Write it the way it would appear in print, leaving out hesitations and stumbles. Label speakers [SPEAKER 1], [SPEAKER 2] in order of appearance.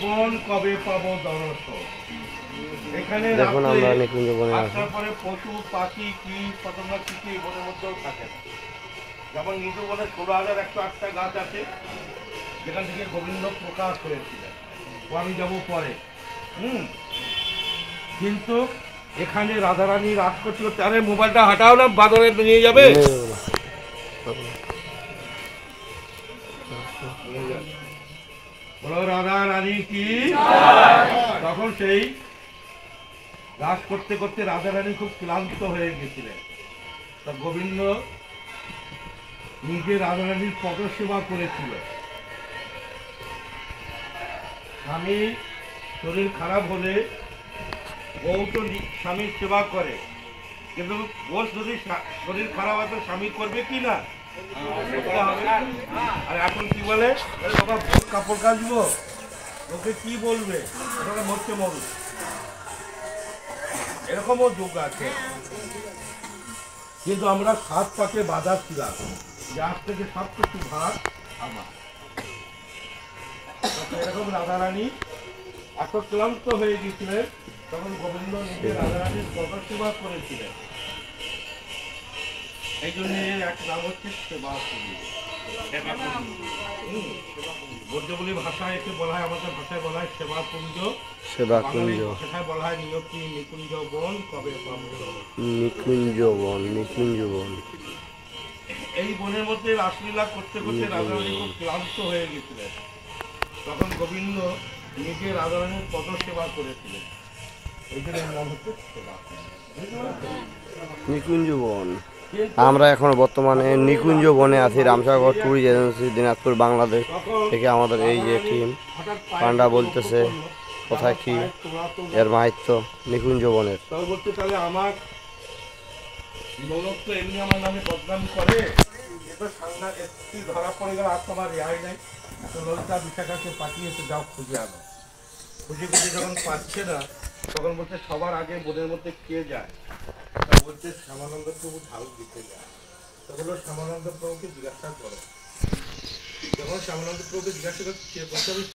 [SPEAKER 1] বন কবে পাবো দর্শন। এখানে
[SPEAKER 2] দেখুন আমরা নিকুঞ্জ বনে আছি।
[SPEAKER 1] তারপরে পশু পাখি কীট পতঙ্গ কিছু এই বনের মধ্যেও থাকে না। যেমন নিচু বনে 16,108টা গাছ আছে, যেখান থেকে গোবিন্দ প্রকাশ হয়েছিলেন। ও আমি যাবো পরে। কিন্তু এখানে রাধারানী রাত করতে করতে, আরে মোবাইলটা হাঁটাও না, বাদরে নিয়ে যাবে। বলো রাধা রানী কি। তখন সেই রাস করতে করতে রাধা রানী খুব ক্লান্ত হয়ে গেছিলেন। তা গোবিন্দ নিজে রাধা রানীর পদসেবা করেছিল। স্বামী শরীর খারাপ হলে বউ তো স্বামীর সেবা করে, কিন্তু বউ যদি শরীর খারাপ হয় তো স্বামী করবে কি না? আর এখন কি বলে, বাবা ভোর কাপড় কাচবো, ওকে কি বলবে, মরছে মরু, এরকমও যুগ আছে। কিন্তু আমরা 7 পাকে বাধা ছিলাম যে আজ থেকে সব কিছু ভাগ আমার। এরকম রাধারানী এত ক্লান্ত হয়ে গেছিলেন, তখন গোবিন্দ নিজে রাধারানীর পদসেবা করেছিলেন। এই জন্য এক নাম হচ্ছে সেবা কুঞ্জ। ব্রজবুলি ভাষায় একে বলা হয়, আমাদের ভাষায় বলা হয় সেবা কুঞ্জ।
[SPEAKER 2] সেবা কুঞ্জ,
[SPEAKER 1] ভাষায় বলা হয় নিয়তি নিকুঞ্জ বন কবে পাবো।
[SPEAKER 2] নিকুঞ্জ বন, নিকুঞ্জ বন।
[SPEAKER 1] এই বনের মধ্যে রাসলীলা করতে করতে রাধারানী খুব ক্লান্ত হয়ে গেছিলেন। তখন গোবিন্দ নিজে রাধারানীর পদসেবা করেছিলেন। এই জন্য নাম হচ্ছে সেবা
[SPEAKER 2] নিকুঞ্জ বন। আমরা এখন বর্তমানে নিকুঞ্জ বনে আছি। রামসাগর ট্যুরিস্ট এজেন্সি, দিনাজপুর, বাংলাদেশ থেকে আমাদের এই যে টিম পান্ডা বলতেছে কোথায় কি এর মাহাত্ম্য নিকুঞ্জ বনের।
[SPEAKER 1] বলতে তাহলে আমার লোক তো এমনি আমার নামে বদনাম করে, এবার সাংঘাতিক ধরা পড়ে গেল, আর তোমার রেহাই নাই। তো ললিতা বিশাখাকে পাঠিয়েছে, যাও খুঁজে আনো। খুঁজে খুঁজে যখন পাচ্ছে না, তখন বলছে সবার আগে বোনের মধ্যে কে যায়। বলছে শ্যামানন্দ প্রভু ঢাল দিতে যায়। তখন শ্যামানন্দ প্রভুকে জিজ্ঞাসা করো। যখন শ্যামানন্দ প্রভুকে জিজ্ঞাসা করছে,